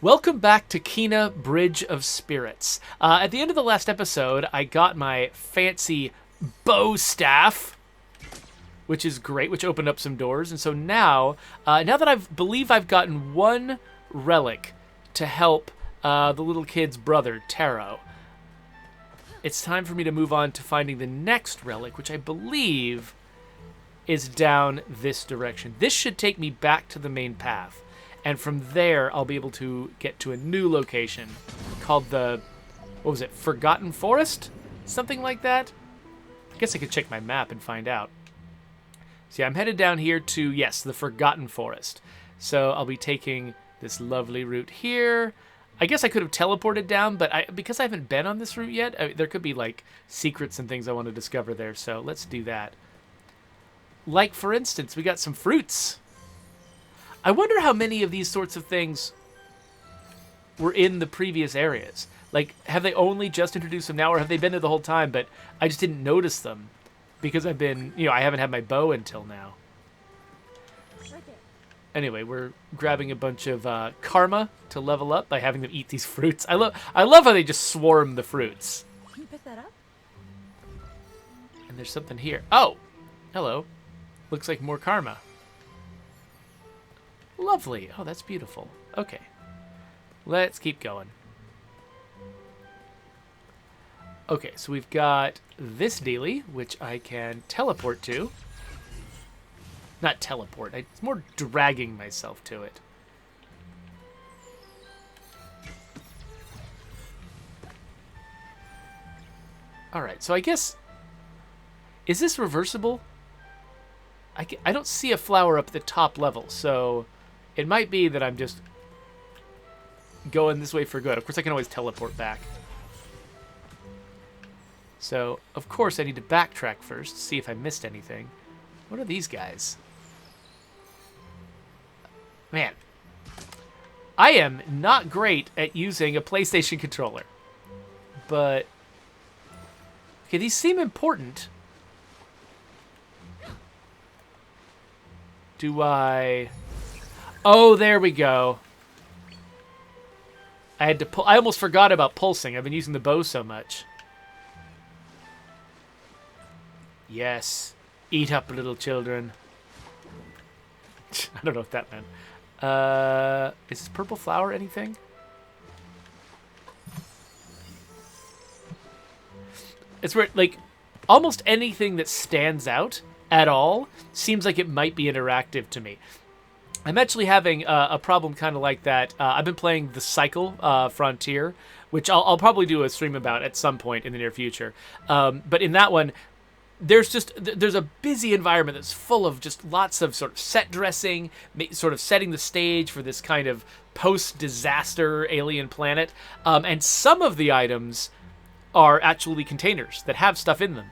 Welcome back to Kina Bridge of Spirits. At the end of the last episode, I got my fancy bow staff, which is great, which opened up some doors. And so now that I've gotten one relic to help the little kid's brother, Taro, it's time for me to move on to finding the next relic, which I believe is down this direction. This should take me back to the main path. And from there, I'll be able to get to a new location called Forgotten Forest? Something like that? I guess I could check my map and find out. So yeah, I'm headed down here to, yes, the Forgotten Forest. So I'll be taking this lovely route here. I guess I could have teleported down, but because I haven't been on this route yet, there could be, like, secrets and things I want to discover there. So let's do that. Like, for instance, we got some fruits. I wonder how many of these sorts of things were in the previous areas. Like, have they only just introduced them now, or have they been there the whole time, but I just didn't notice them because I haven't had my bow until now. Anyway, we're grabbing a bunch of karma to level up by having them eat these fruits. I love how they just swarm the fruits. Can you pick that up? And there's something here. Oh, hello. Looks like more karma. Lovely. Oh, that's beautiful. Okay. Let's keep going. Okay, so we've got this dealie, which I can teleport to. Not teleport. It's more dragging myself to it. Alright, so I guess... Is this reversible? I don't see a flower up at the top level, so... It might be that I'm just going this way for good. Of course, I can always teleport back. So, of course, I need to backtrack first, see if I missed anything. What are these guys? Man, I am not great at using a PlayStation controller. But, okay, these seem important. Do I... Oh, there we go. I had to pull. I almost forgot about pulsing. I've been using the bow so much. Yes. Eat up, little children. I don't know what that meant. Is this purple flower anything? It's where, like, almost anything that stands out at all seems like it might be interactive to me. I'm actually having a problem kind of like that. I've been playing the Cycle Frontier, which I'll probably do a stream about at some point in the near future. But in that one, there's a busy environment that's full of just lots of sort of set dressing, sort of setting the stage for this kind of post-disaster alien planet. And some of the items are actually containers that have stuff in them.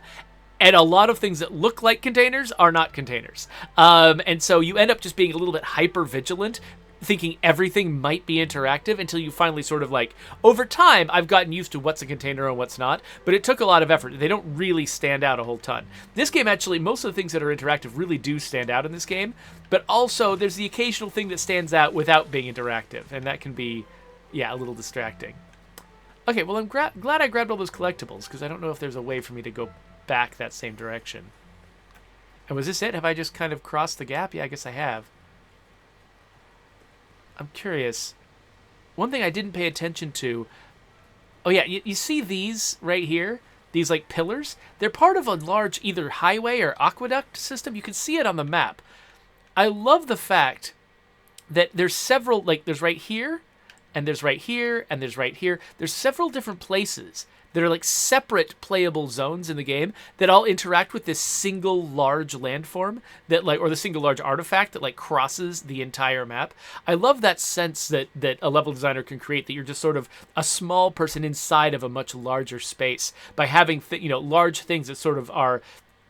And a lot of things that look like containers are not containers. And so you end up just being a little bit hyper-vigilant, thinking everything might be interactive until you finally sort of like... Over time, I've gotten used to what's a container and what's not, but it took a lot of effort. They don't really stand out a whole ton. This game, actually, most of the things that are interactive really do stand out in this game, but also there's the occasional thing that stands out without being interactive, and that can be, yeah, a little distracting. Okay, well, I'm glad I grabbed all those collectibles, because I don't know if there's a way for me to go back that same direction. And was this it? Have I just kind of crossed the gap? Yeah, I guess I have. I'm curious. One thing I didn't pay attention to... Oh yeah, you see these right here? These like pillars? They're part of a large either highway or aqueduct system. You can see it on the map. I love the fact that there's several, like there's right here, and there's right here, and there's right here. There's several different places that are like separate playable zones in the game that all interact with this single large landform that like, or the single large artifact that like crosses the entire map. I love that sense that a level designer can create, that you're just sort of a small person inside of a much larger space by having large things that sort of are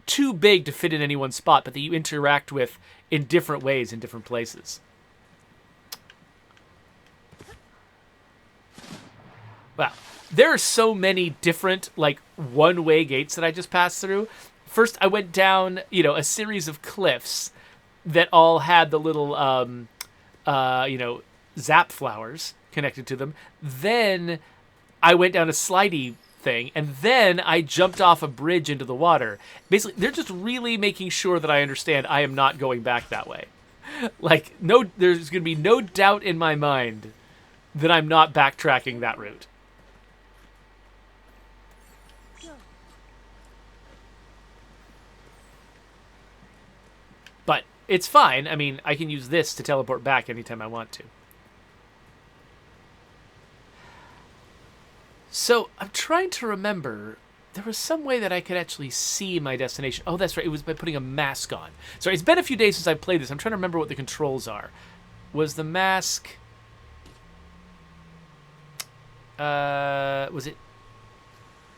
too big to fit in any one spot, but that you interact with in different ways in different places. Wow. There are so many different, like, one-way gates that I just passed through. First, I went down, a series of cliffs that all had the little, zap flowers. connected to them. Then I went down a slidey thing, and then I jumped off a bridge into the water. Basically, they're just really making sure that I understand I am not going back that way. Like, no, there's going to be no doubt in my mind that I'm not backtracking that route. But it's fine. I mean, I can use this to teleport back anytime I want to. So, I'm trying to remember. There was some way that I could actually see my destination. Oh, that's right. It was by putting a mask on. Sorry, it's been a few days since I played this. I'm trying to remember what the controls are. Was the mask... was it...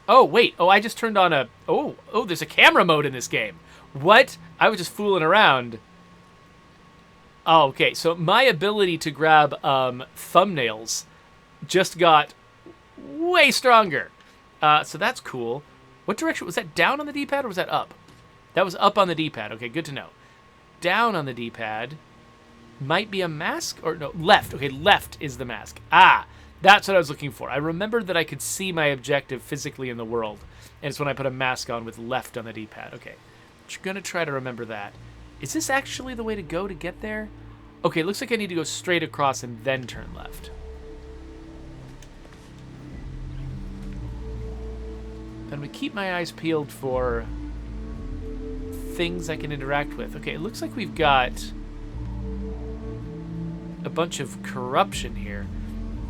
Oh, wait. Oh, I just turned on a... Oh, there's a camera mode in this game. What? I was just fooling around. Oh, okay. So my ability to grab thumbnails just got way stronger. So that's cool. What direction? Was that down on the D-pad or was that up? That was up on the D-pad. Okay, good to know. Down on the D-pad might be a mask? Or no, left. Okay, left is the mask. Ah, that's what I was looking for. I remembered that I could see my objective physically in the world. And it's when I put a mask on with left on the D-pad. Okay, I'm going to try to remember that. Is this actually the way to go to get there? Okay, looks like I need to go straight across and then turn left. I'm going to keep my eyes peeled for things I can interact with. Okay, it looks like we've got a bunch of corruption here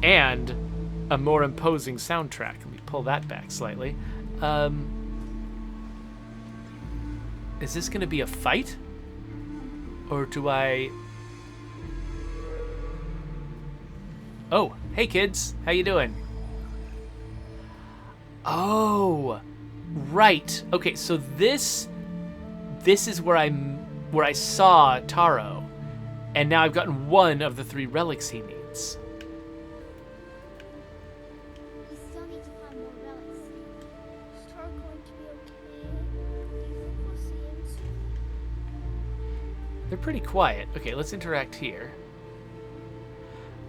and a more imposing soundtrack. Let me pull that back slightly. Is this going to be a fight? Or do I... Oh, hey kids, how you doing? Oh, right. Okay, so this is where I saw Taro, and now I've gotten one of the 3 relics he needs. We still need to find more relics. Is Taro going to be okay? Do you think we'll see him soon? They're pretty quiet. Okay, let's interact here.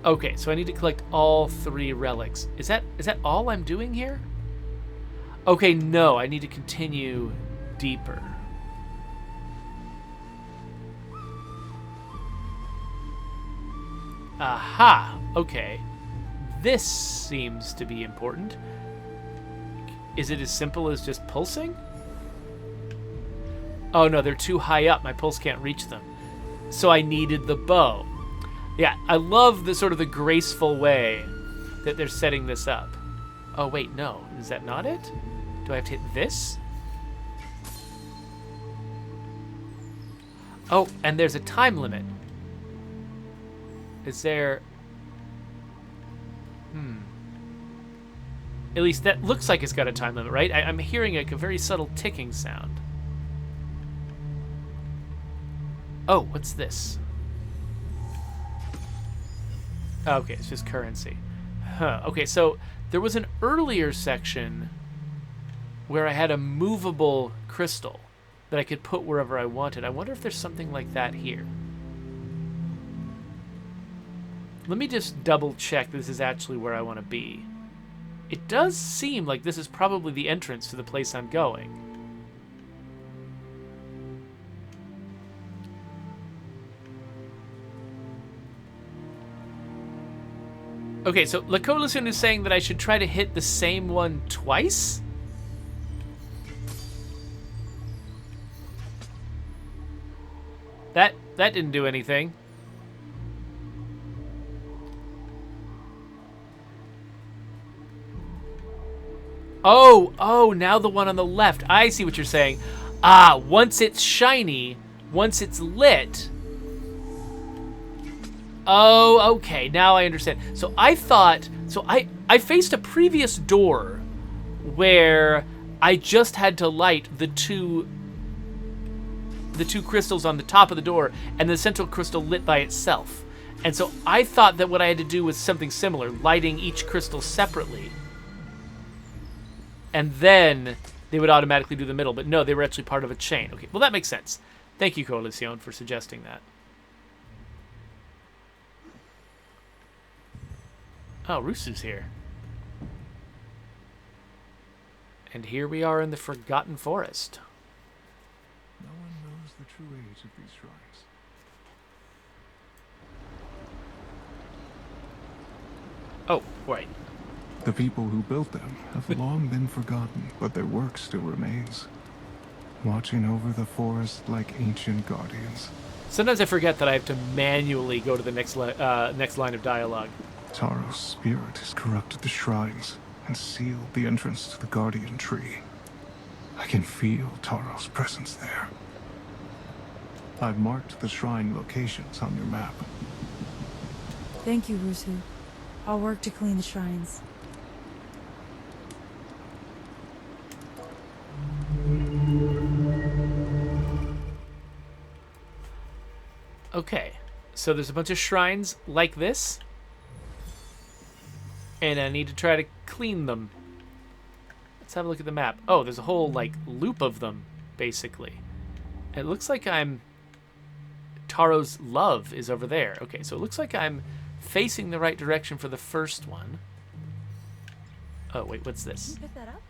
Okay, so I need to collect all 3 relics. Is that all I'm doing here? Okay, no, I need to continue deeper. Aha, okay. This seems to be important. Is it as simple as just pulsing? Oh no, they're too high up. My pulse can't reach them. So I needed the bow. Yeah, I love the sort of the graceful way that they're setting this up. Oh wait, no. Is that not it? Do I have to hit this? Oh, and there's a time limit. Is there... At least that looks like it's got a time limit, right? I'm hearing like a very subtle ticking sound. Oh, what's this? Okay, it's just currency. Huh. Okay, so there was an earlier section where I had a movable crystal that I could put wherever I wanted. I wonder if there's something like that here. Let me just double check this is actually where I want to be. It does seem like this is probably the entrance to the place I'm going. Okay, so La Coalition is saying that I should try to hit the same one twice? That didn't do anything. Oh, now the one on the left. I see what you're saying. Ah, once it's shiny, once it's lit. Oh, okay, now I understand. So I thought, I faced a previous door where I just had to light the two crystals on the top of the door and the central crystal lit by itself. And so I thought that what I had to do was something similar, lighting each crystal separately. And then they would automatically do the middle. But no, they were actually part of a chain. Okay, well that makes sense. Thank you, Coalition, for suggesting that. Oh, Rusu's here. And here we are in the Forgotten Forest. No one knows the true age of these shrines. Oh, right. The people who built them have long been forgotten, but their work still remains, watching over the forest like ancient guardians. Sometimes I forget that I have to manually go to the next line of dialogue. Taro's spirit has corrupted the shrines and sealed the entrance to the guardian tree. I can feel Taro's presence there. I've marked the shrine locations on your map. Thank you, Rusu. I'll work to clean the shrines. Okay, so there's a bunch of shrines like this, and I need to try to clean them. Let's have a look at the map. Oh, there's a whole, like, loop of them, basically. It looks like Taro's love is over there. Okay, so it looks like I'm facing the right direction for the first one. Oh, wait, what's this? Can you pick that up?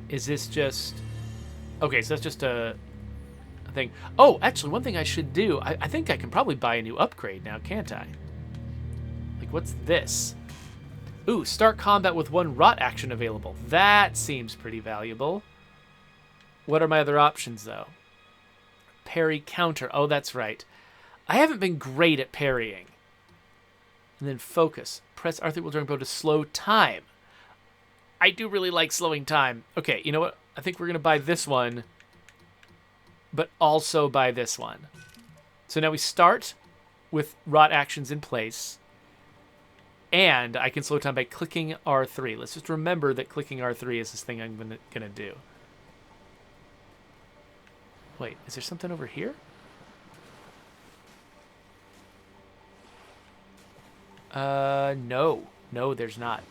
Is this just... Okay, so that's just a thing. Oh, actually, one thing I should do, I think I can probably buy a new upgrade now, can't I? Like, what's this? Ooh, start combat with 1 rot action available. That seems pretty valuable. What are my other options, though? Parry counter. Oh, that's right. I haven't been great at parrying. And then focus. Press R3 while drawing bow to slow time. I do really like slowing time. Okay, you know what? I think we're going to buy this one, but also buy this one. So now we start with rot actions in place, and I can slow time by clicking R3. Let's just remember that clicking R3 is this thing I'm going to do. Wait, is there something over here? No. No, there's not.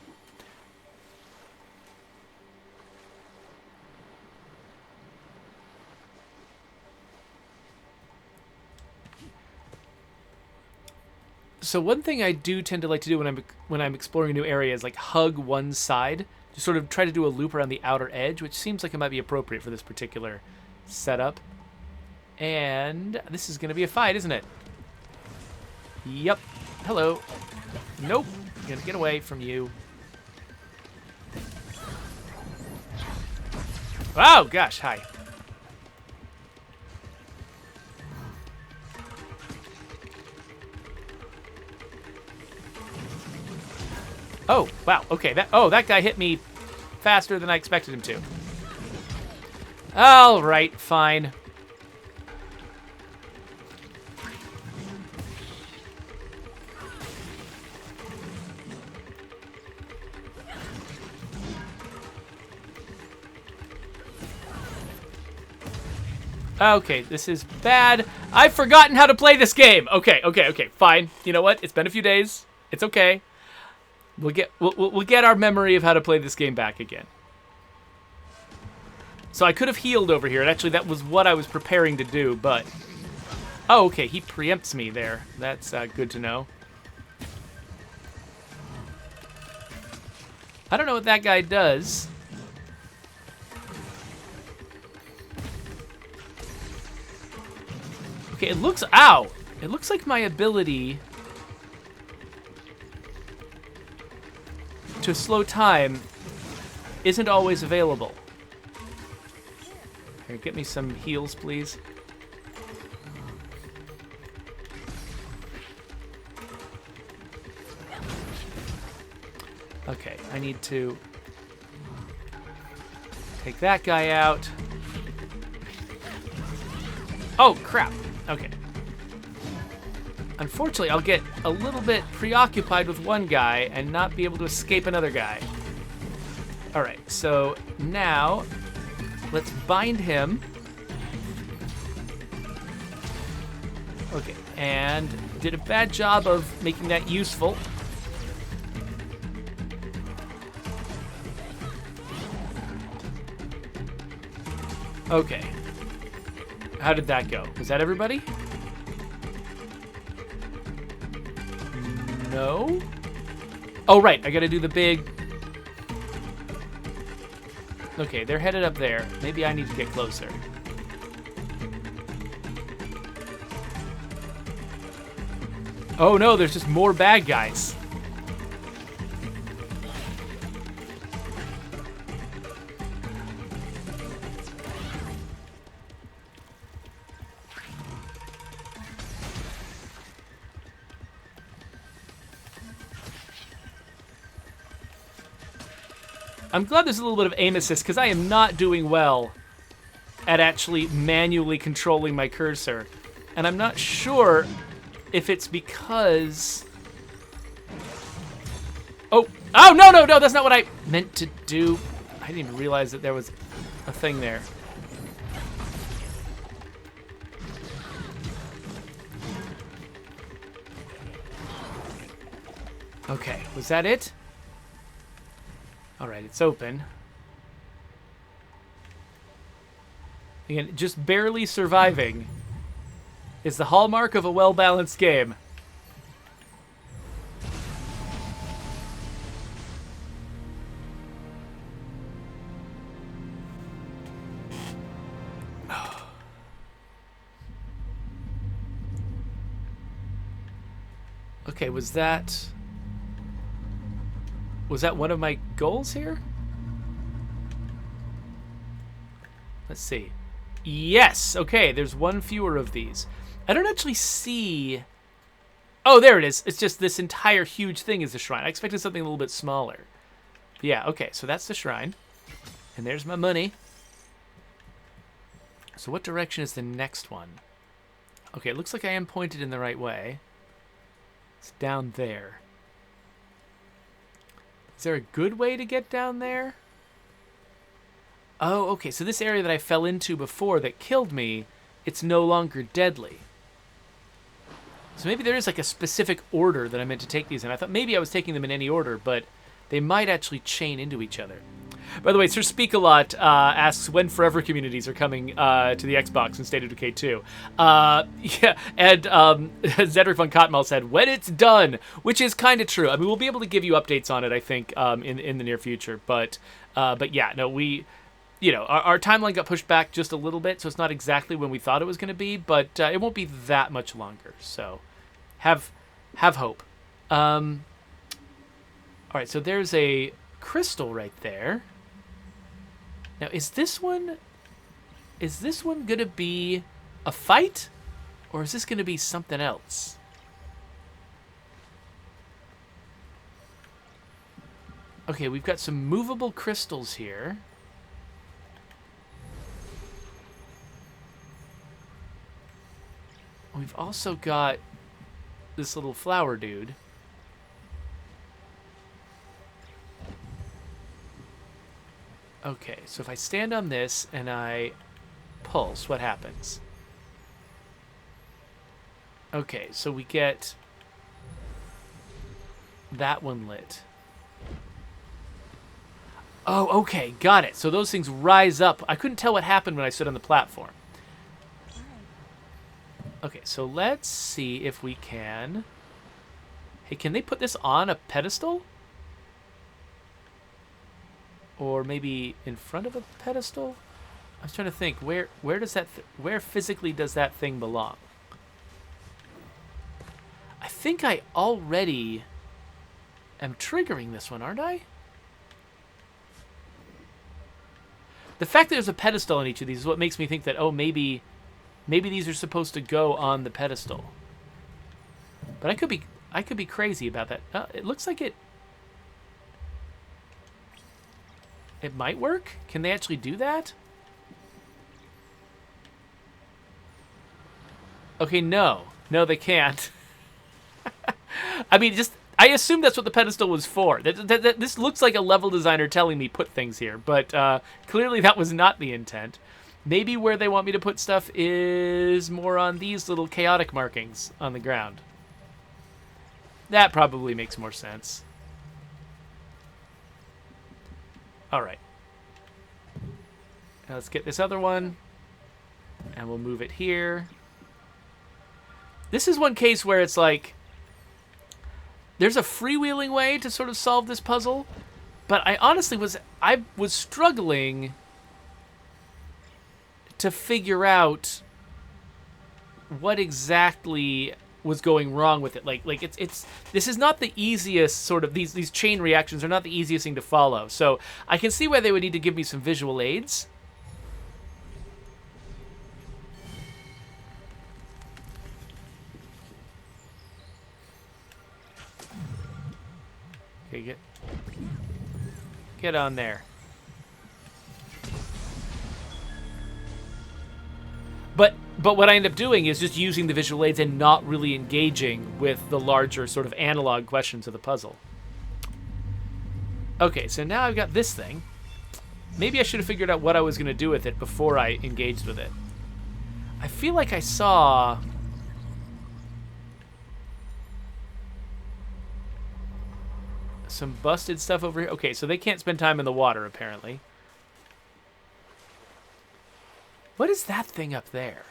So one thing I do tend to like to do when I'm exploring a new area is like hug one side, just sort of try to do a loop around the outer edge, which seems like it might be appropriate for this particular setup. And this is going to be a fight, isn't it? Yep. Hello. Nope. I'm going to get away from you. Oh, gosh. Hi. Oh, wow. Okay. That guy hit me faster than I expected him to. All right. Fine. Okay, this is bad. I've forgotten how to play this game. Okay, fine. You know what? It's been a few days. It's okay. We'll get our memory of how to play this game back again. So I could have healed over here, and actually that was what I was preparing to do, but... Oh, okay, he preempts me there. That's good to know. I don't know what that guy does. Okay, it looks... Ow! It looks like my ability to slow time isn't always available. Here, get me some heals, please. Okay, I need to take that guy out. Oh, crap. Okay. Unfortunately, I'll get a little bit preoccupied with one guy and not be able to escape another guy. All right, so now let's bind him. Okay, and did a bad job of making that useful. Okay. How did that go? Was that everybody? no. Oh, right. I gotta do the big... Okay, they're headed up there. Maybe I need to get closer. Oh no, there's just more bad guys. I'm glad there's a little bit of aim assist, because I am not doing well at actually manually controlling my cursor. And I'm not sure if it's because... Oh, no, that's not what I meant to do. I didn't even realize that there was a thing there. Okay, was that it? All right, it's open. Again, just barely surviving is the hallmark of a well-balanced game. Okay, was that one of my goals here? Let's see. Yes, okay, there's one fewer of these. I don't actually see... Oh, there it is. It's just this entire huge thing is the shrine. I expected something a little bit smaller. But yeah, okay, so that's the shrine. And there's my money. So what direction is the next one? Okay, it looks like I am pointed in the right way. It's down there. Is there a good way to get down there? Oh, okay, so this area that I fell into before that killed me, it's no longer deadly. So maybe there is like a specific order that I meant to take these in. I thought maybe I was taking them in any order, but they might actually chain into each other. By the way, Sir Speak-A-Lot asks when Forever communities are coming to the Xbox in State of Decay 2. Yeah, and Zedric von Kotmal said, when it's done, which is kind of true. I mean, we'll be able to give you updates on it, I think, in the near future. But yeah, no, our timeline got pushed back just a little bit, so it's not exactly when we thought it was going to be, but it won't be that much longer. So have hope. All right, so there's a crystal right there. Now, is this one going to be a fight, or is this going to be something else? Okay, we've got some movable crystals here. We've also got this little flower dude. Okay, so if I stand on this and I pulse, what happens? Okay, so we get that one lit. Oh, okay, got it. So those things rise up. I couldn't tell what happened when I stood on the platform. Okay, so let's see if we can... Hey, can they put this on a pedestal? Or maybe in front of a pedestal? I was trying to think, where does that where physically does that thing belong? I think I already am triggering this one, aren't I? The fact that there's a pedestal on each of these is what makes me think that, oh, maybe these are supposed to go on the pedestal. But I could be crazy about that. It looks like it might work. Can they actually do that? Okay, no, they can't. I mean, I assume that's what the pedestal was for. This looks like a level designer telling me put things here, but clearly that was not the intent. Maybe where they want me to put stuff is more on these little chaotic markings on the ground. That probably makes more sense. All right. Now let's get this other one, and we'll move it here. This is one case where it's like, there's a freewheeling way to sort of solve this puzzle, but I honestly was struggling to figure out what exactly was going wrong with it. Like it's this is not the easiest sort of these chain reactions are not the easiest thing to follow. So I can see why they would need to give me some visual aids. Okay, get on there. But what I end up doing is just using the visual aids and not really engaging with the larger sort of analog questions of the puzzle. Okay, so now I've got this thing. Maybe I should have figured out what I was going to do with it before I engaged with it. I feel like I saw... some busted stuff over here. Okay, so they can't spend time in the water, apparently. What is that thing up there?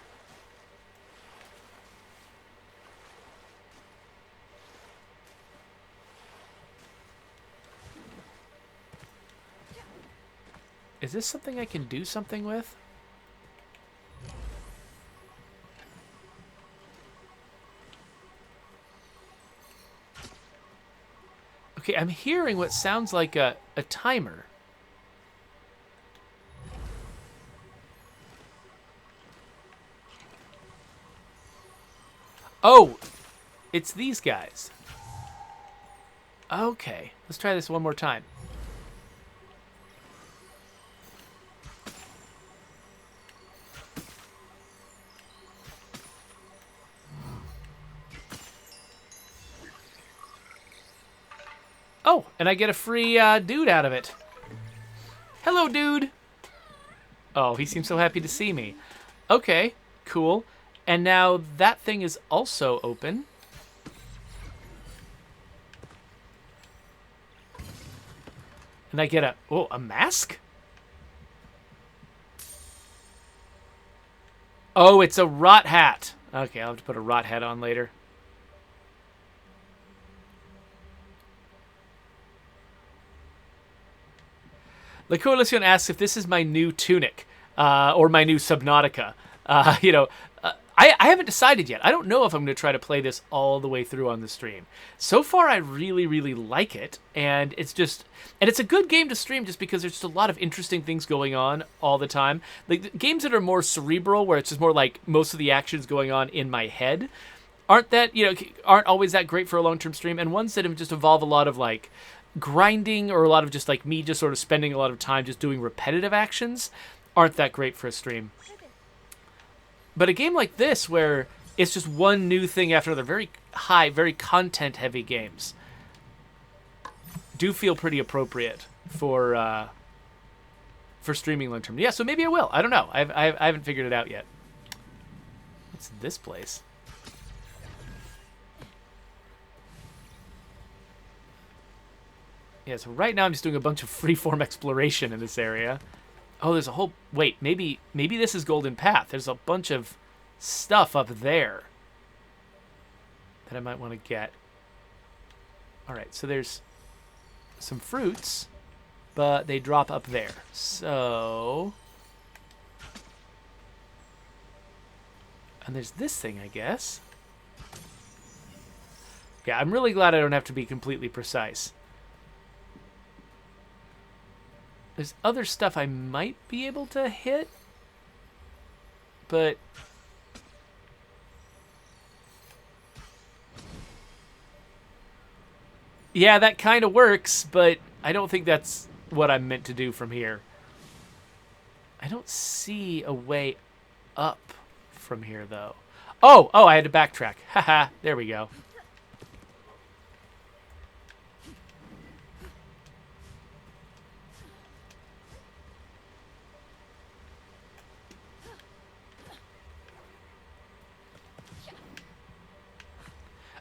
Is this something I can do something with? Okay, I'm hearing what sounds like a timer. Oh, it's these guys. Okay, let's try this one more time. Oh, and I get a free dude out of it. Hello, dude. Oh, he seems so happy to see me. Okay, cool. And now that thing is also open. And I get a mask? Oh, it's a rot hat. Okay, I'll have to put a rot hat on later. La Coalition asks if this is my new tunic, or my new Subnautica. I haven't decided yet. I don't know if I'm going to try to play this all the way through on the stream. So far, I really, really like it, and it's a good game to stream just because there's just a lot of interesting things going on all the time. Like games that are more cerebral, where it's just more like most of the action's going on in my head, aren't always that great for a long-term stream, and ones that just involve a lot of like grinding or a lot of just like me just sort of spending a lot of time just doing repetitive actions aren't that great for a stream. But a game like this, where it's just one new thing after another, very high, very content-heavy games, do feel pretty appropriate for streaming long-term. Yeah, so maybe I will. I don't know. I haven't figured it out yet. What's this place? Yeah, so right now I'm just doing a bunch of freeform exploration in this area. Oh, there's a whole... Wait, maybe this is Golden Path. There's a bunch of stuff up there that I might want to get. All right, so there's some fruits, but they drop up there. So... And there's this thing, I guess. Yeah, I'm really glad I don't have to be completely precise. There's other stuff I might be able to hit, but... Yeah, that kind of works, but I don't think that's what I'm meant to do from here. I don't see a way up from here, though. Oh, I had to backtrack. Haha, there we go.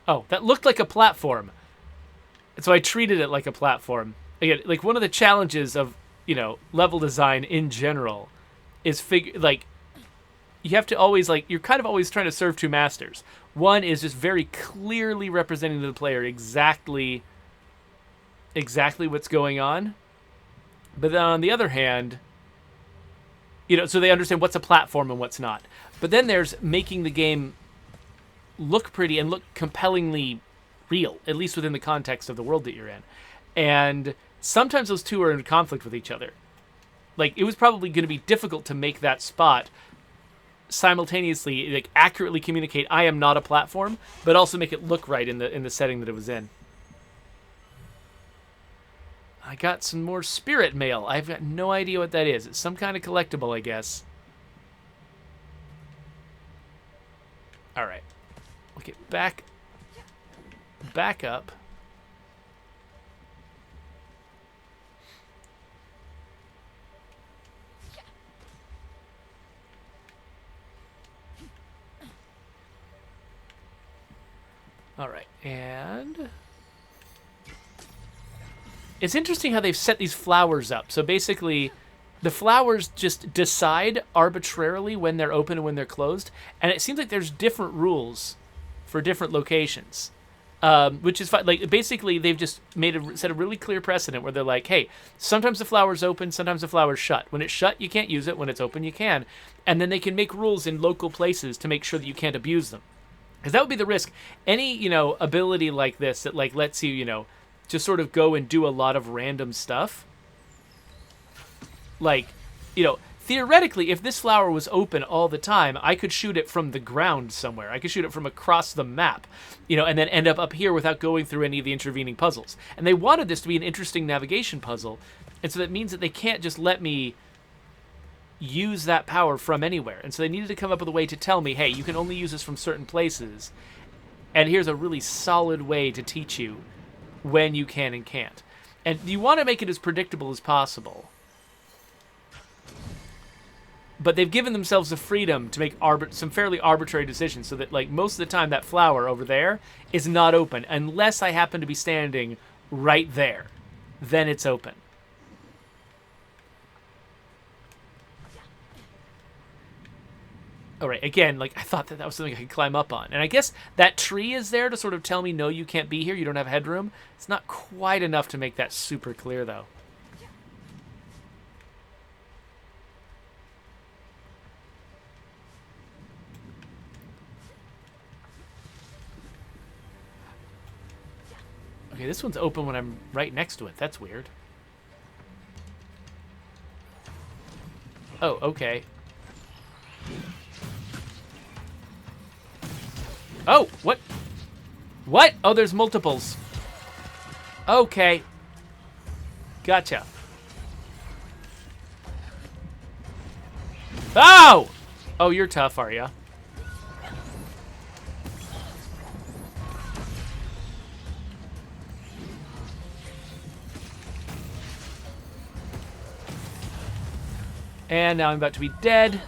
Oh, that looked like a platform. And so I treated it like a platform. Again, like one of the challenges of, level design in general is you have to always, like, you're kind of always trying to serve two masters. One is just very clearly representing to the player exactly what's going on. But then on the other hand, so they understand what's a platform and what's not. But then there's making the game look pretty and look compellingly real, at least within the context of the world that you're in. And sometimes those two are in conflict with each other. Like, it was probably going to be difficult to make that spot simultaneously, like, accurately communicate I am not a platform, but also make it look right in the setting that it was in. I got some more spirit mail. I've got no idea what that is. It's some kind of collectible, I guess. All right. We'll get back up. All right, and it's interesting how they've set these flowers up. So basically, the flowers just decide arbitrarily when they're open and when they're closed, and it seems like there's different rules for different locations, which is fine. Like, basically, they've just set a really clear precedent where they're like, hey, sometimes the flower's open, sometimes the flower's shut. When it's shut, you can't use it. When it's open, you can. And then they can make rules in local places to make sure that you can't abuse them. Because that would be the risk. Any, ability like this that, like, lets you, just sort of go and do a lot of random stuff. Like, theoretically, if this flower was open all the time, I could shoot it from the ground somewhere. I could shoot it from across the map, and then end up here without going through any of the intervening puzzles. And they wanted this to be an interesting navigation puzzle. And so that means that they can't just let me use that power from anywhere. And so they needed to come up with a way to tell me, hey, you can only use this from certain places. And here's a really solid way to teach you when you can and can't. And you want to make it as predictable as possible. But they've given themselves the freedom to make some fairly arbitrary decisions so that, like, most of the time that flower over there is not open unless I happen to be standing right there. Then it's open. All right, again, like, I thought that was something I could climb up on. And I guess that tree is there to sort of tell me, no, you can't be here, you don't have headroom. It's not quite enough to make that super clear, though. Okay, this one's open when I'm right next to it. That's weird. Oh, okay. Oh, what? What? Oh, there's multiples. Okay. Gotcha. Oh! Oh, you're tough, are ya? And now I'm about to be dead.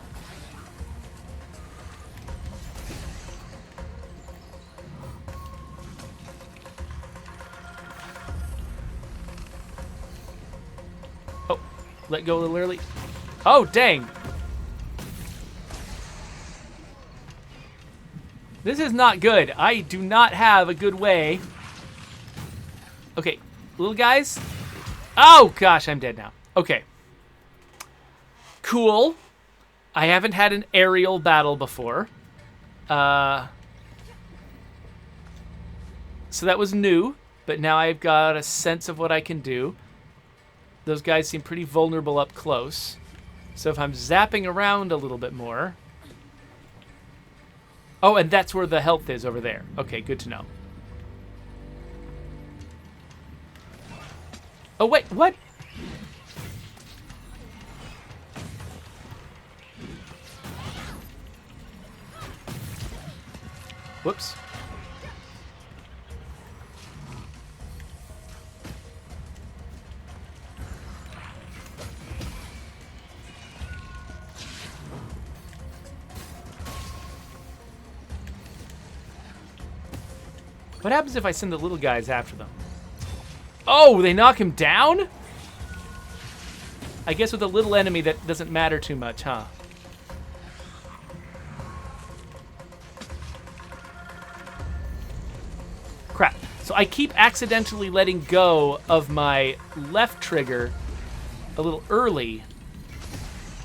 Oh, let go literally. Oh, dang. This is not good. I do not have a good way. Okay, little guys. Oh, gosh, I'm dead now. Okay. Cool. I haven't had an aerial battle before. So that was new, but now I've got a sense of what I can do. Those guys seem pretty vulnerable up close. So if I'm zapping around a little bit more... Oh, and that's where the health is over there. Okay, good to know. Oh, wait, what? Whoops. What happens if I send the little guys after them? Oh, they knock him down? I guess with a little enemy that doesn't matter too much, huh? So I keep accidentally letting go of my left trigger a little early,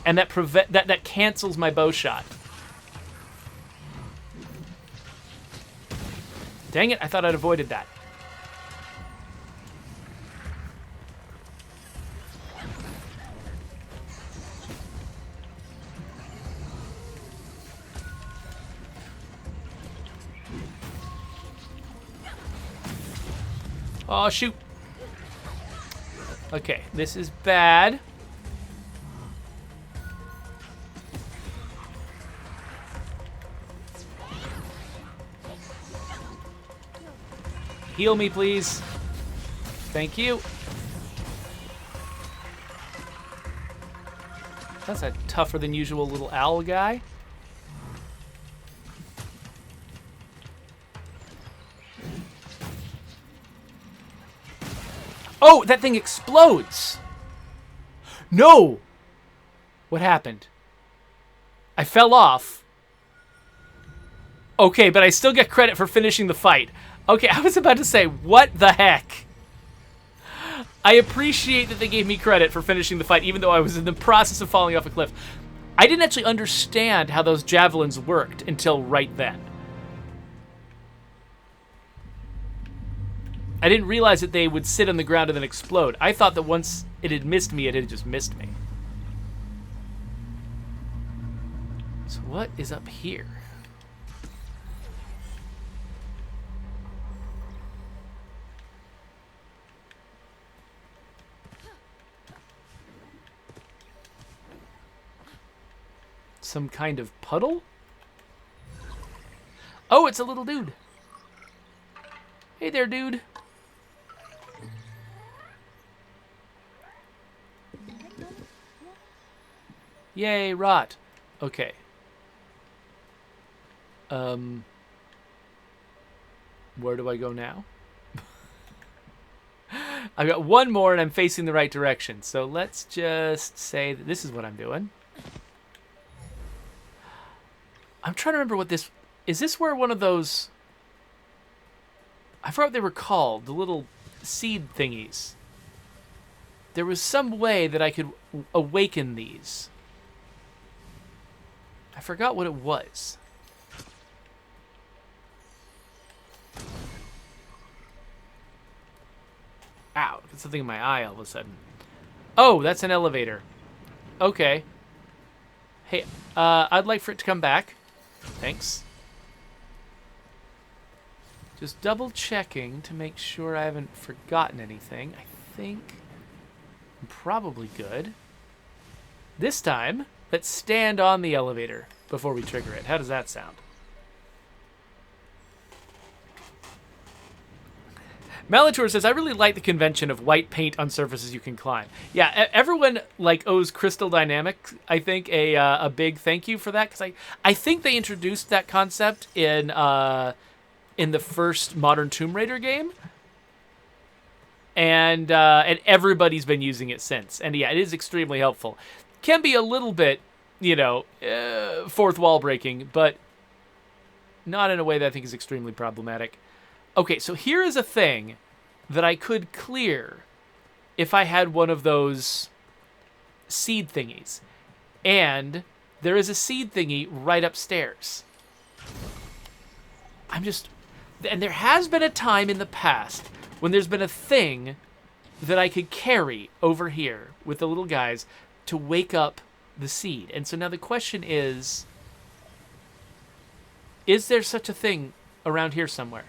and that cancels my bow shot. Dang it, I thought I'd avoided that. Oh, shoot. Okay, this is bad. Heal me, please. Thank you. That's a tougher than usual little owl guy. Oh, that thing explodes! No! What happened? I fell off. Okay, but I still get credit for finishing the fight. Okay, I was about to say, what the heck? I appreciate that they gave me credit for finishing the fight, even though I was in the process of falling off a cliff. I didn't actually understand how those javelins worked until right then. I didn't realize that they would sit on the ground and then explode. I thought that once it had missed me, it had just missed me. So what is up here? Some kind of puddle? Oh, it's a little dude. Hey there, dude. Yay, rot. Okay. Where do I go now? I've got one more and I'm facing the right direction. So let's just say that this is what I'm doing. I'm trying to remember what this... Is this where one of those... I forgot what they were called. The little seed thingies. There was some way that I could awaken these. I forgot what it was. Ow, got something in my eye all of a sudden. Oh, that's an elevator. Okay. Hey, I'd like for it to come back. Thanks. Just double checking to make sure I haven't forgotten anything. I think I'm probably good. This time, let's stand on the elevator before we trigger it. How does that sound? Malator says, I really like the convention of white paint on surfaces you can climb. Yeah, everyone owes Crystal Dynamics, I think, a big thank you for that, because I think they introduced that concept in the first modern Tomb Raider game, and everybody's been using it since. And yeah, it is extremely helpful. Can be a little bit, fourth wall breaking, but not in a way that I think is extremely problematic. Okay, so here is a thing that I could clear if I had one of those seed thingies. And there is a seed thingy right upstairs. And there has been a time in the past when there's been a thing that I could carry over here with the little guys to wake up the seed. And so now the question is there such a thing around here somewhere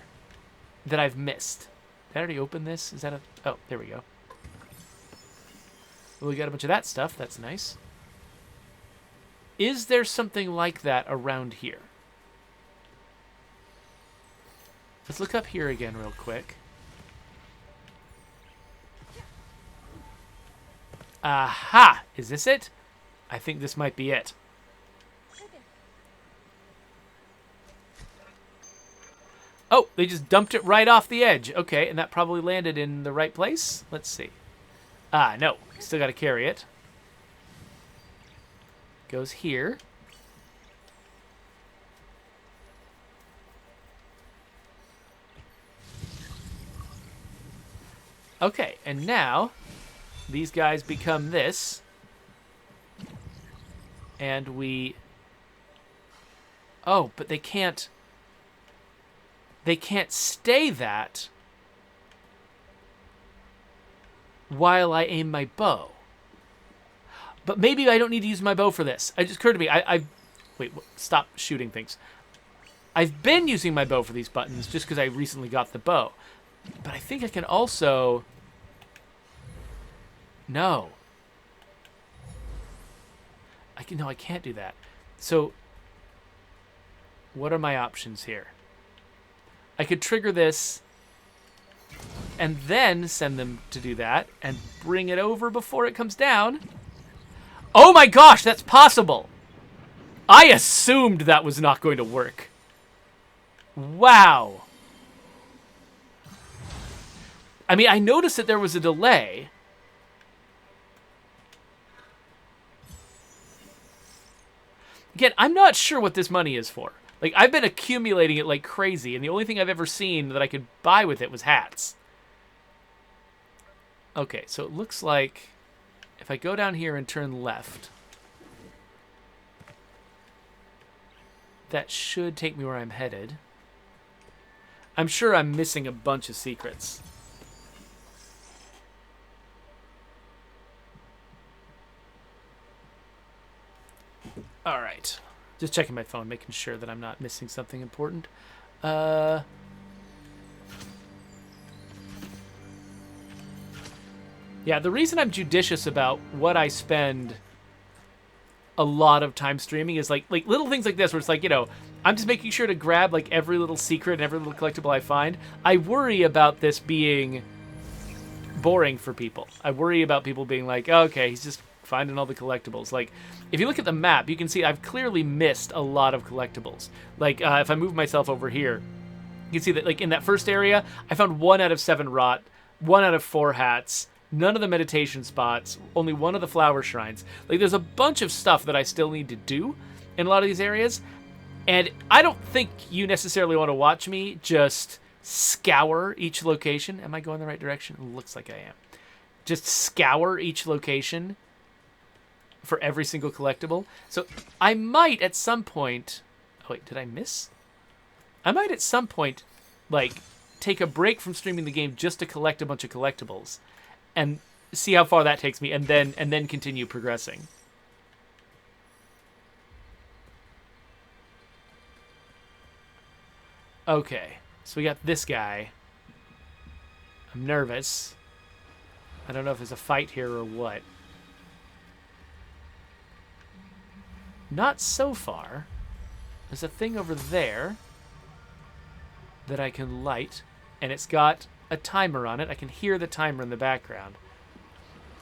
that I've missed? Did I already open this? Is that a... Oh, there we go. Well, we got a bunch of that stuff. That's nice. Is there something like that around here? Let's look up here again real quick. Aha! Is this it? I think this might be it. Oh, they just dumped it right off the edge. Okay, and that probably landed in the right place? Let's see. Ah, no. Still got to carry it. Goes here. Okay, and now these guys become this. And we... Oh, but they can't... They can't stay that while I aim my bow. But maybe I don't need to use my bow for this. It just occurred to me. Wait, stop shooting things. I've been using my bow for these buttons just because I recently got the bow. But I think I can also... No. No, I can't do that. So, what are my options here? I could trigger this and then send them to do that and bring it over before it comes down. Oh my gosh, that's possible. I assumed that was not going to work. Wow. I mean, I noticed that there was a delay. Again, I'm not sure what this money is for. Like, I've been accumulating it like crazy, and the only thing I've ever seen that I could buy with it was hats. Okay, so it looks like if I go down here and turn left, that should take me where I'm headed. I'm sure I'm missing a bunch of secrets. All right. Just checking my phone, making sure that I'm not missing something important. Yeah, the reason I'm judicious about what I spend a lot of time streaming is like little things like this where it's like, you know, I'm just making sure to grab like every little secret and every little collectible I find. I worry about this being boring for people. I worry about people being like, oh, okay, he's just finding all the collectibles. Like, if you look at the map, you can see I've clearly missed a lot of collectibles. Like, if I move myself over here, you can see that, like, in that first area, I found 1 out of 7 rot, 1 out of 4 hats, none of the meditation spots, only 1 of the flower shrines. Like, there's a bunch of stuff that I still need to do in a lot of these areas, and I don't think you necessarily want to watch me just scour each location. Am I going the right direction? It looks like I am. Just scour each location for every single collectible. So I might at some point... Oh, wait, did I miss? I might at some point, like, take a break from streaming the game just to collect a bunch of collectibles and see how far that takes me, and then continue progressing. Okay, so we got this guy. I'm nervous. I don't know if there's a fight here or what. Not so far. There's a thing over there that I can light, and it's got a timer on it. I can hear the timer in the background.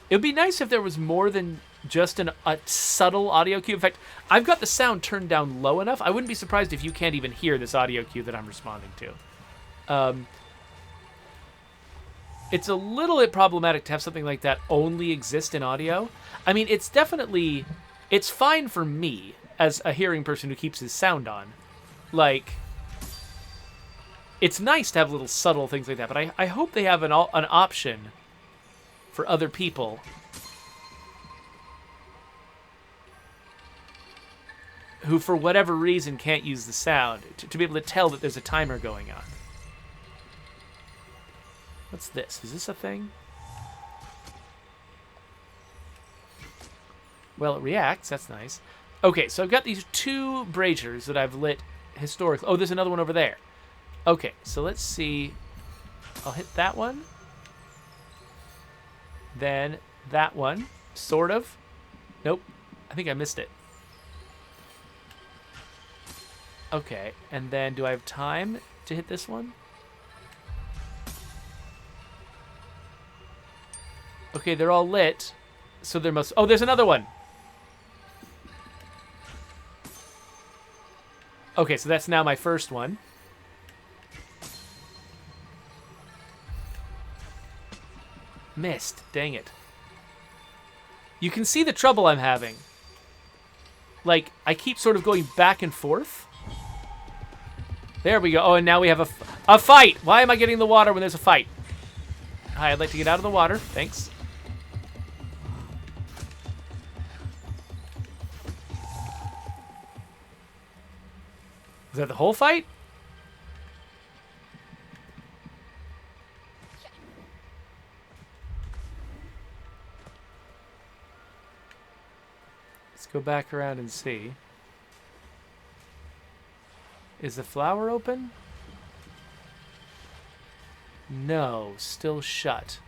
It would be nice if there was more than just a subtle audio cue. In fact, I've got the sound turned down low enough. I wouldn't be surprised if you can't even hear this audio cue that I'm responding to. It's a little bit problematic to have something like that only exist in audio. I mean, it's definitely... It's fine for me as a hearing person who keeps his sound on. Like, it's nice to have little subtle things like that, but I hope they have an option for other people who, for whatever reason, can't use the sound to be able to tell that there's a timer going on. What's this? Is this a thing? Well, it reacts. That's nice. Okay, so I've got these 2 braziers that I've lit historically. Oh, there's another one over there. Okay, so let's see. I'll hit that one. Then that one. Sort of. Nope. I think I missed it. Okay, and then do I have time to hit this one? Okay, they're all lit. So there must... Oh, there's another one. Okay, so that's now my first one. Missed. Dang it. You can see the trouble I'm having. Like, I keep sort of going back and forth. There we go. Oh, and now we have a fight. Why am I getting the water when there's a fight? Hi, I'd like to get out of the water. Thanks. Is that the whole fight? Let's go back around and see. Is the flower open? No, still shut.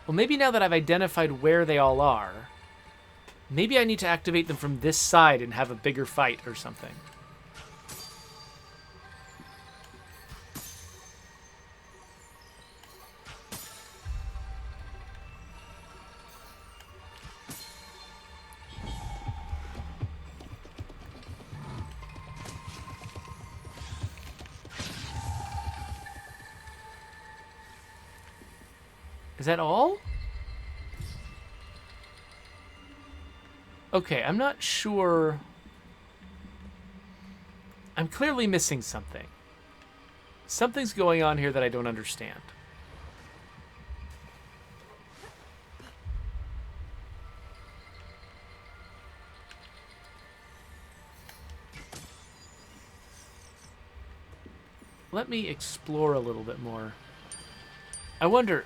Well, maybe now that I've identified where they all are, maybe I need to activate them from this side and have a bigger fight or something. Is that all? Okay, I'm not sure. I'm clearly missing something. Something's going on here that I don't understand. Let me explore a little bit more. I wonder,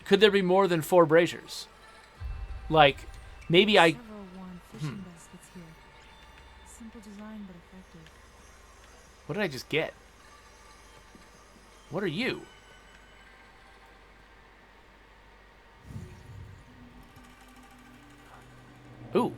could there be more than 4 braziers? Like, maybe I... Several worn fishing baskets here. Simple design, but effective. What did I just get? What are you? Ooh.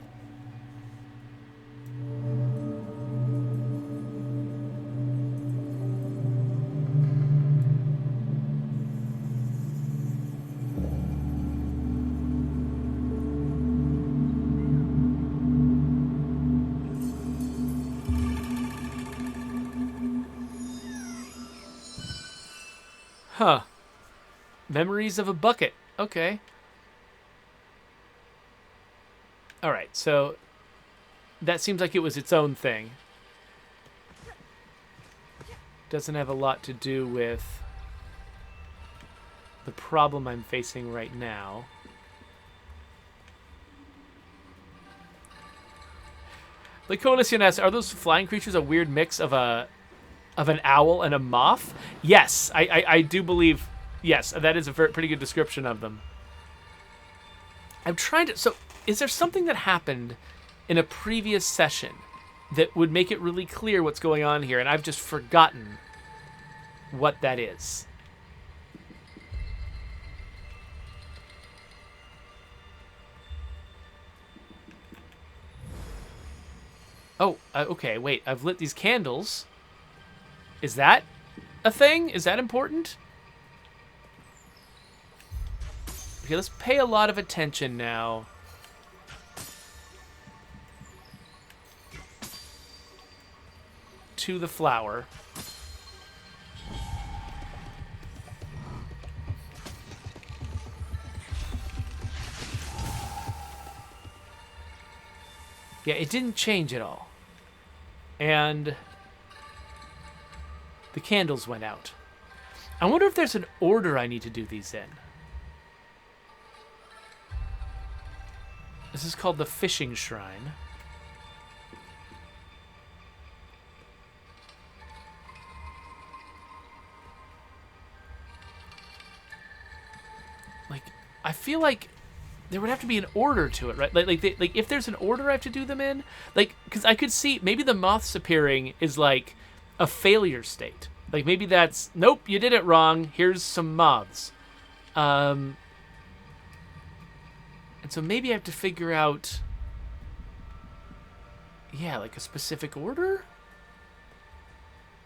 Huh. Memories of a bucket. Okay. Alright, so that seems like it was its own thing. Doesn't have a lot to do with the problem I'm facing right now. The Coalition asks, are those flying creatures a weird mix of an owl and a moth? Yes, I do believe, yes, that is a pretty good description of them. I'm trying to, so is there something that happened in a previous session that would make it really clear what's going on here, and I've just forgotten what that is? Oh, okay, wait, I've lit these candles. Is that a thing? Is that important? Okay, let's pay a lot of attention now. To the flower. Yeah, it didn't change at all. And the candles went out. I wonder if there's an order I need to do these in. This is called the Fishing Shrine. Like, I feel like there would have to be an order to it, right? Like if there's an order I have to do them in, like, because I could see maybe the moths appearing is like a failure state. Like maybe that's, nope, you did it wrong. Here's some moths. And so maybe I have to figure out, yeah, like a specific order?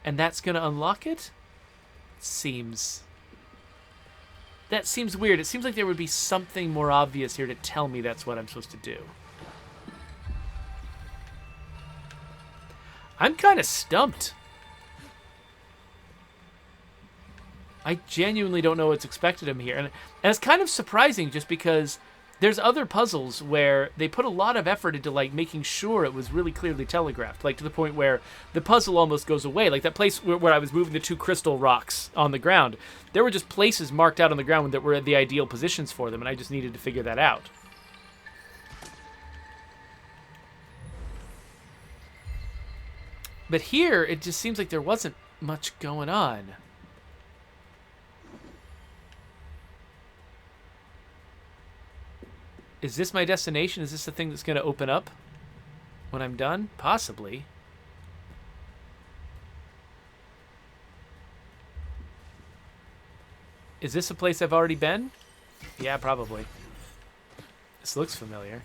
And that's going to unlock it? That seems weird. It seems like there would be something more obvious here to tell me that's what I'm supposed to do. I'm kind of stumped. I genuinely don't know what's expected of me here. And it's kind of surprising just because there's other puzzles where they put a lot of effort into like making sure it was really clearly telegraphed, like to the point where the puzzle almost goes away. Like that place where I was moving the 2 crystal rocks on the ground, there were just places marked out on the ground that were the ideal positions for them, and I just needed to figure that out. But here, it just seems like there wasn't much going on. Is this my destination? Is this the thing that's going to open up when I'm done? Possibly. Is this a place I've already been? Yeah, probably. This looks familiar.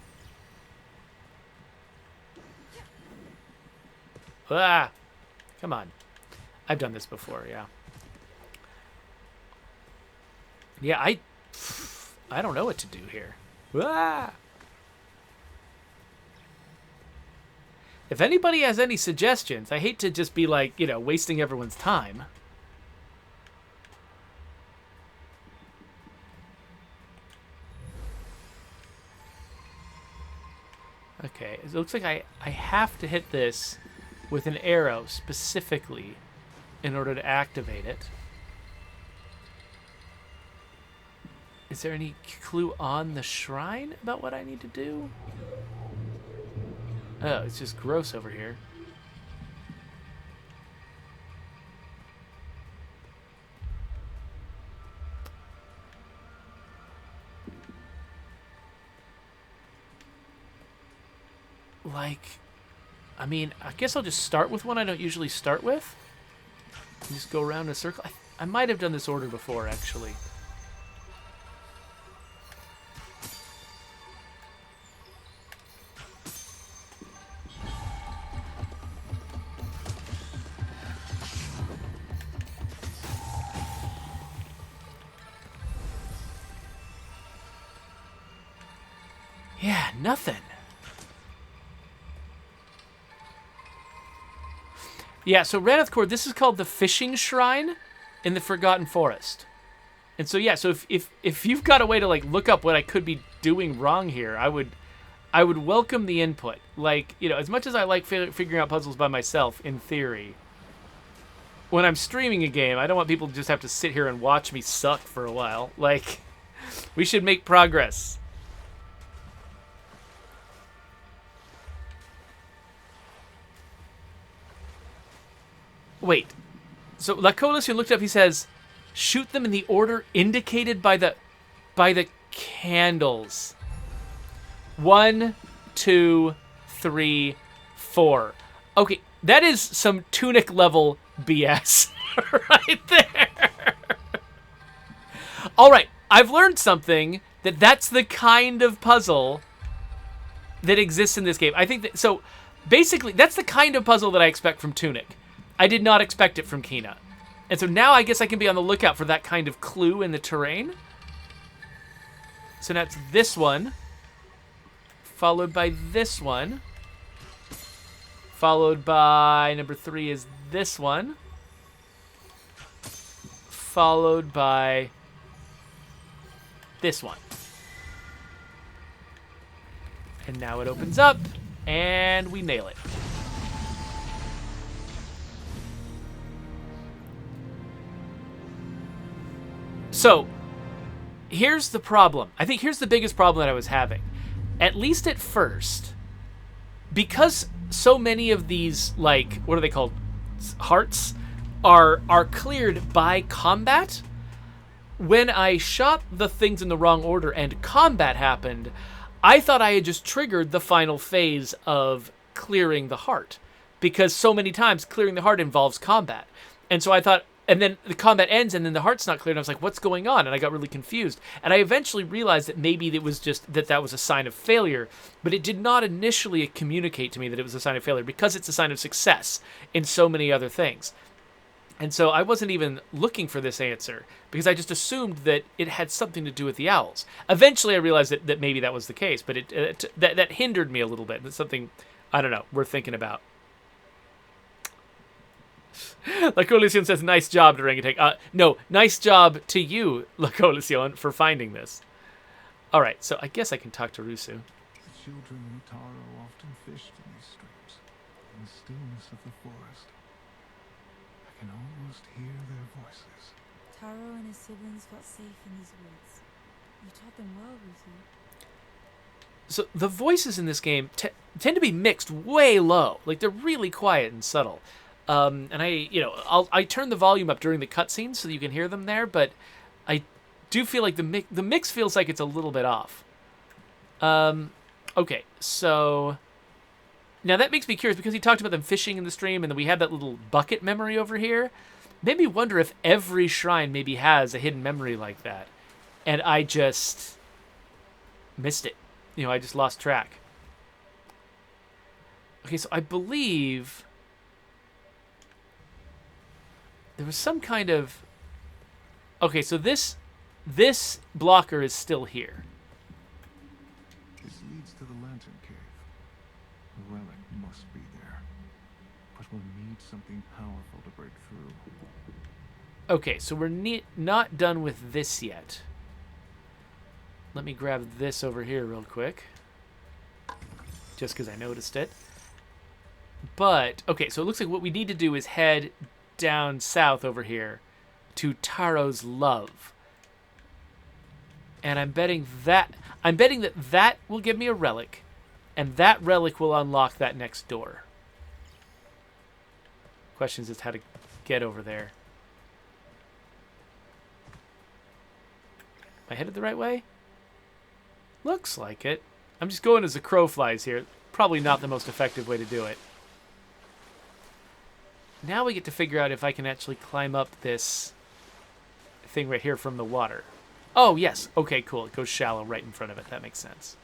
Ah! Come on. I've done this before, yeah. Yeah, I don't know what to do here. Ah! If anybody has any suggestions, I hate to just be like, you know, wasting everyone's time. Okay, it looks like I have to hit this with an arrow specifically in order to activate it. Is there any clue on the shrine about what I need to do? Oh, it's just gross over here. Like, I mean, I guess I'll just start with one I don't usually start with. And just go around in a circle. I might have done this order before, actually. Yeah, nothing. Yeah, so Raneth Cord, this is called the Fishing Shrine in the Forgotten Forest. And so yeah, so if you've got a way to like look up what I could be doing wrong here, I would welcome the input. Like, you know, as much as I like figuring out puzzles by myself in theory, when I'm streaming a game, I don't want people to just have to sit here and watch me suck for a while. Like, we should make progress. Wait, so La Coalition looked up, he says, shoot them in the order indicated by the candles. 1, 2, 3, 4. Okay, that is some Tunic level BS right there. All right, I've learned something, that's the kind of puzzle that exists in this game. I think that, so basically, that's the kind of puzzle that I expect from Tunic. I did not expect it from Kena. And so now I guess I can be on the lookout for that kind of clue in the terrain. So now it's this one, followed by this one, followed by number 3 is this one, followed by this one. And now it opens up, and we nail it. So, here's the problem. I think here's the biggest problem that I was having. At least at first, because so many of these, like, what are they called? Hearts are cleared by combat. When I shot the things in the wrong order and combat happened, I thought I had just triggered the final phase of clearing the heart. Because so many times clearing the heart involves combat. And so I thought, and then the combat ends, and then the heart's not cleared. And I was like, what's going on? And I got really confused. And I eventually realized that maybe it was just that was a sign of failure. But it did not initially communicate to me that it was a sign of failure, because it's a sign of success in so many other things. And so I wasn't even looking for this answer, because I just assumed that it had something to do with the owls. Eventually I realized that maybe that was the case, but that hindered me a little bit. That's something, I don't know, worth thinking about. La Coalition says, nice job, Orangutan. No, nice job to you, La Coalition, for finding this. All right, so I guess I can talk to Rusu. The children in Taro often fished in these streams, in the stillness of the forest. I can almost hear their voices. Taro and his siblings felt safe in these woods. You taught them well, Rusu. So the voices in this game tend to be mixed way low. Like, they're really quiet and subtle. And I turn the volume up during the cutscenes so that you can hear them there, but I do feel like the mix feels like it's a little bit off. Okay, so now that makes me curious because he talked about them fishing in the stream, and then we have that little bucket memory over here. Made me wonder if every shrine maybe has a hidden memory like that, and I just missed it. I just lost track. Okay, so I believe there was some kind of... Okay, so this blocker is still here. This leads to the lantern cave. A relic must be there. But we'll need something powerful to break through. Okay, so we're not done with this yet. Let me grab this over here real quick. Just because I noticed it. But, okay, so it looks like what we need to do is head down south over here to Taro's Love. And I'm betting that that will give me a relic, and that relic will unlock that next door. Question is how to get over there. Am I headed the right way? Looks like it. I'm just going as the crow flies here. Probably not the most effective way to do it. Now we get to figure out if I can actually climb up this thing right here from the water. Oh, yes. Okay, cool. It goes shallow right in front of it. That makes sense.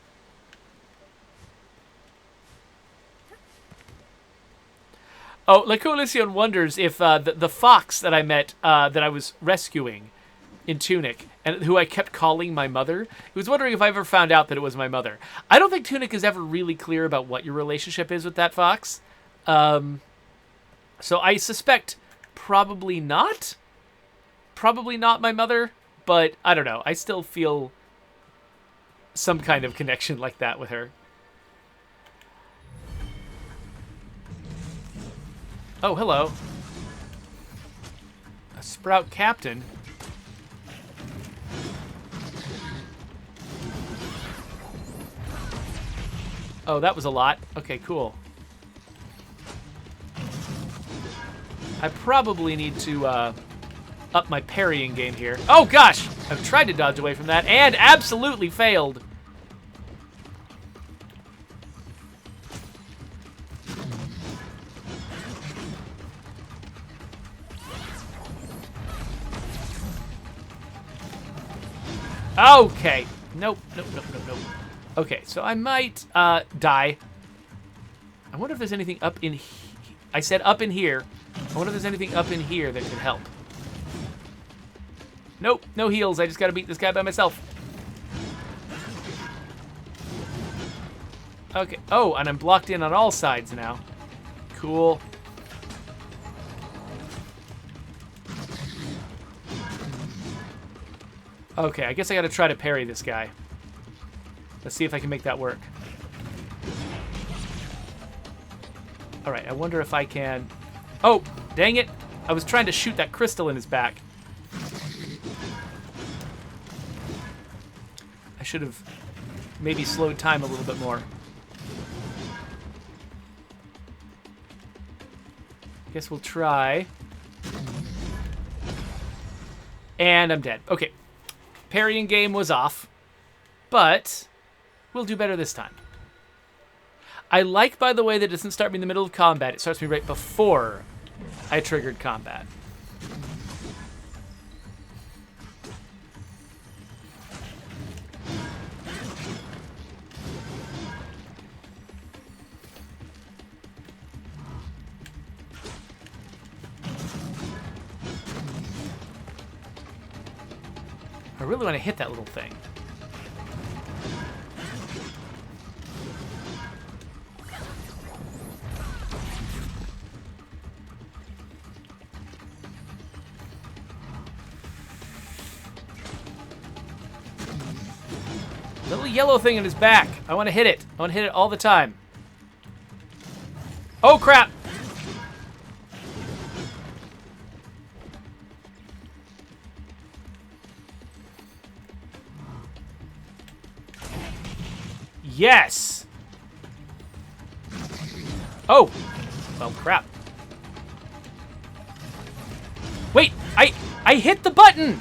Oh, La Coalition wonders if the fox that I met, that I was rescuing in Tunic, and who I kept calling my mother, he was wondering if I ever found out that it was my mother. I don't think Tunic is ever really clear about what your relationship is with that fox. So I suspect probably not. Probably not my mother, but I don't know. I still feel some kind of connection like that with her. Oh, hello. A Sprout Captain. Oh, that was a lot. Okay, cool. I probably need to up my parrying game here. Oh, gosh! I've tried to dodge away from that and absolutely failed. Okay. Nope. Okay, so I might die. I wonder if there's anything up in... I said up in here. I wonder if there's anything up in here that could help. Nope, no heals. I just gotta beat this guy by myself. Okay. Oh, and I'm blocked in on all sides now. Cool. Okay, I guess I gotta try to parry this guy. Let's see if I can make that work. Alright, I wonder if I can... Oh, dang it! I was trying to shoot that crystal in his back. I should have maybe slowed time a little bit more. Guess we'll try. And I'm dead. Okay. Parrying game was off. But we'll do better this time. I like, by the way, that it doesn't start me in the middle of combat. It starts me right before I triggered combat. I really want to hit that little thing. Little yellow thing in his back. I want to hit it. I want to hit it all the time. Oh, crap. Yes. Oh. Well, crap. Wait, I hit the button.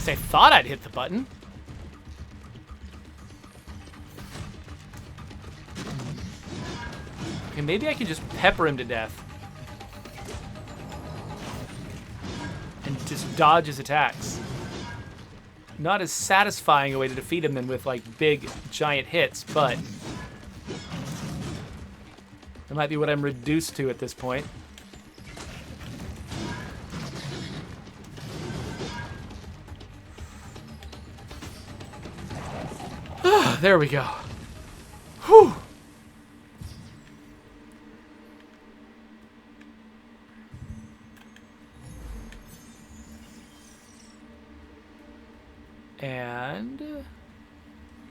I thought I'd hit the button. Okay, maybe I can just pepper him to death. And just dodge his attacks. Not as satisfying a way to defeat him than with, like, big, giant hits, but that might be what I'm reduced to at this point. There we go. Whew. And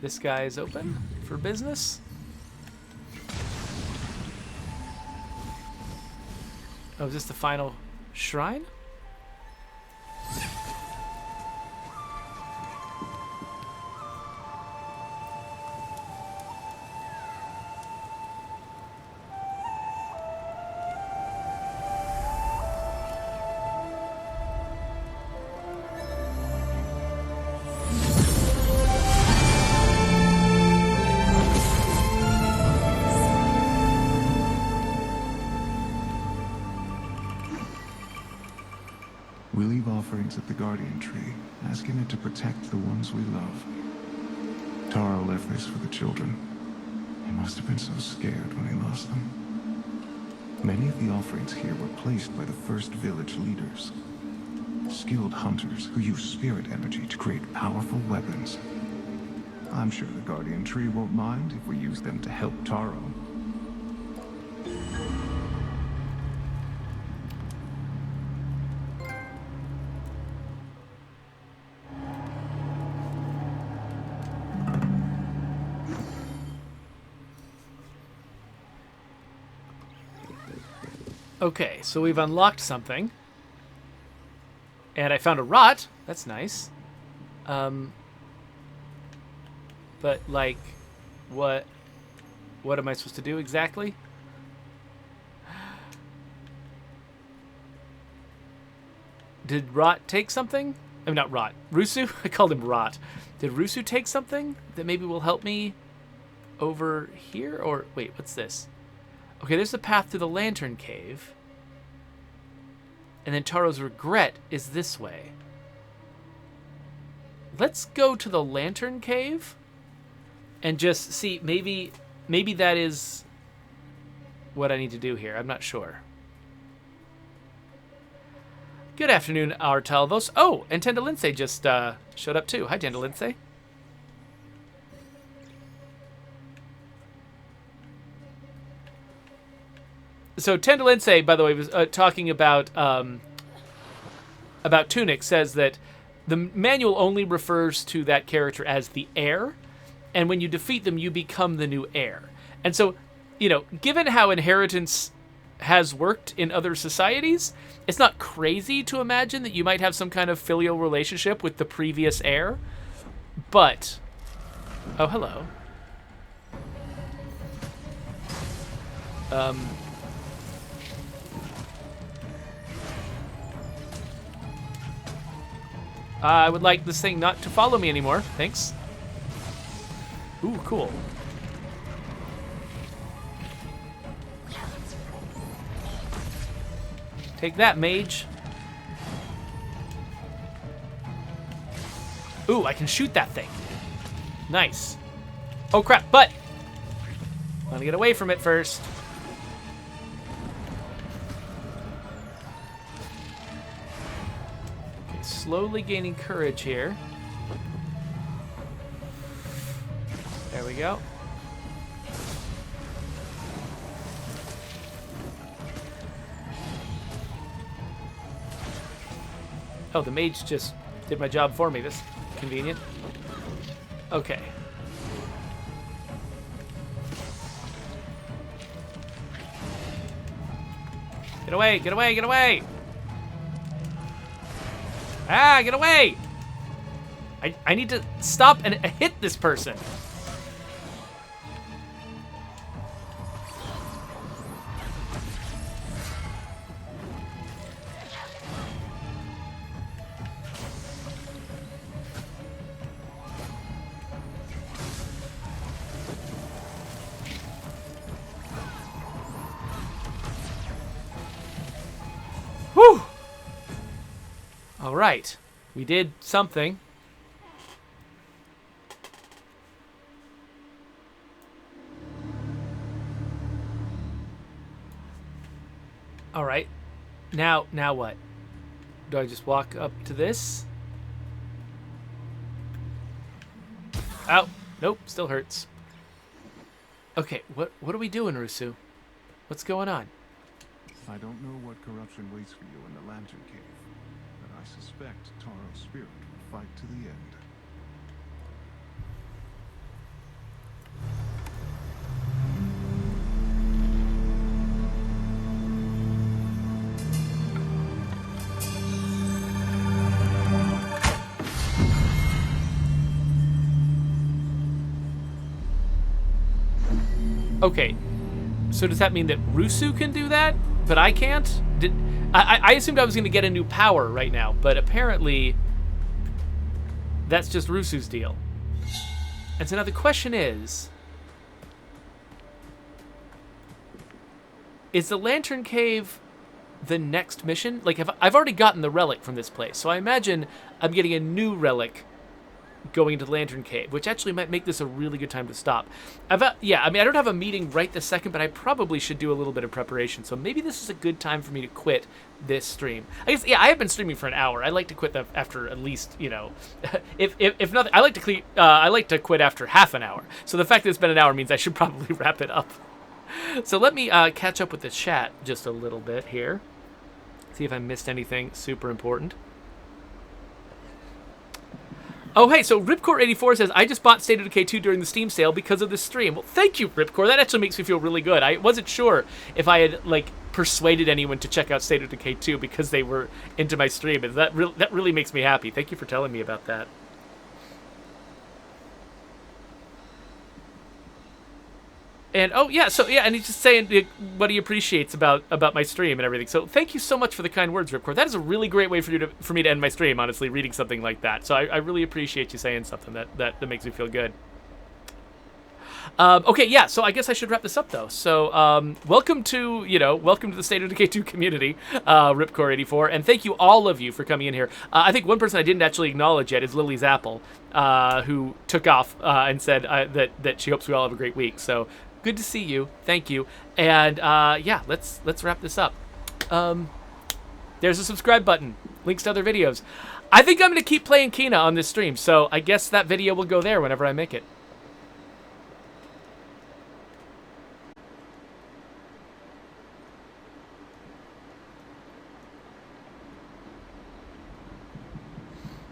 this guy is open for business. Oh, is this the final shrine? We leave offerings at the Guardian Tree, asking it to protect the ones we love. Taro left this for the children. He must have been so scared when he lost them. Many of the offerings here were placed by the first village leaders. Skilled hunters who use spirit energy to create powerful weapons. I'm sure the Guardian Tree won't mind if we use them to help Taro. Okay, so we've unlocked something. And I found a rot. That's nice. But, like, what am I supposed to do exactly? Did Rot take something? I mean, not Rot. Rusu? I called him Rot. Did Rusu take something that maybe will help me over here? Or, wait, what's this? Okay, there's the path to the Lantern Cave. And then Taro's regret is this way. Let's go to the Lantern Cave and just see, maybe that is what I need to do here. I'm not sure. Good afternoon, our Talvos. Oh, and Tenda Lindsay just showed up too. Hi, Tenda Lindsay. So Tenda Lindsay, by the way, was talking about Tunic, says that the manual only refers to that character as the heir, and when you defeat them, you become the new heir. And so, you know, given how inheritance has worked in other societies, it's not crazy to imagine that you might have some kind of filial relationship with the previous heir. But, oh, hello. I would like this thing not to follow me anymore. Thanks. Ooh, cool. Take that, mage. Ooh, I can shoot that thing. Nice. Oh, crap, but I'm gonna get away from it first. Okay, slowly gaining courage here. There we go. Oh, the mage just did my job for me. This convenient. Okay. Get away, get away, get away! Ah, get away! I need to stop and hit this person. Whew! All right, we did something. All right, now what? Do I just walk up to this? Ow! Nope, still hurts. Okay, what are we doing, Rusu? What's going on? I don't know what corruption waits for you in the Lantern Cave, but I suspect Taro's spirit will fight to the end. Okay, so does that mean that Rusu can do that, but I can't? I assumed I was going to get a new power right now, but apparently that's just Rusu's deal. And so now the question is the Lantern Cave the next mission? Like, I've already gotten the relic from this place, so I imagine I'm getting a new relic going into the Lantern Cave, which actually might make this a really good time to stop. Yeah, I mean, I don't have a meeting right this second, but I probably should do a little bit of preparation, so maybe this is a good time for me to quit this stream. I guess, yeah, I have been streaming for an hour. I like to quit after at least, you know, if nothing, I like to quit after half an hour. So the fact that it's been an hour means I should probably wrap it up. So let me catch up with the chat just a little bit here. See if I missed anything super important. Oh, hey, so Ripcore84 says, I just bought State of Decay 2 during the Steam sale because of this stream. Well, thank you, Ripcore. That actually makes me feel really good. I wasn't sure if I had, like, persuaded anyone to check out State of Decay 2 because they were into my stream. And that really makes me happy. Thank you for telling me about that. And, oh, yeah, so, yeah, and he's just saying what he appreciates about my stream and everything. So thank you so much for the kind words, Ripcord. That is a really great way for me to end my stream, honestly, reading something like that. So I really appreciate you saying something that makes me feel good. Okay, yeah, so I guess I should wrap this up, though. So welcome to the State of Decay 2 community, Ripcore84, and thank you, all of you, for coming in here. I think one person I didn't actually acknowledge yet is Lily's Apple, who took off and said that she hopes we all have a great week. So good to see you. Thank you. And yeah, let's wrap this up. There's a subscribe button. Links to other videos. I think I'm going to keep playing Kena on this stream, so I guess that video will go there whenever I make it.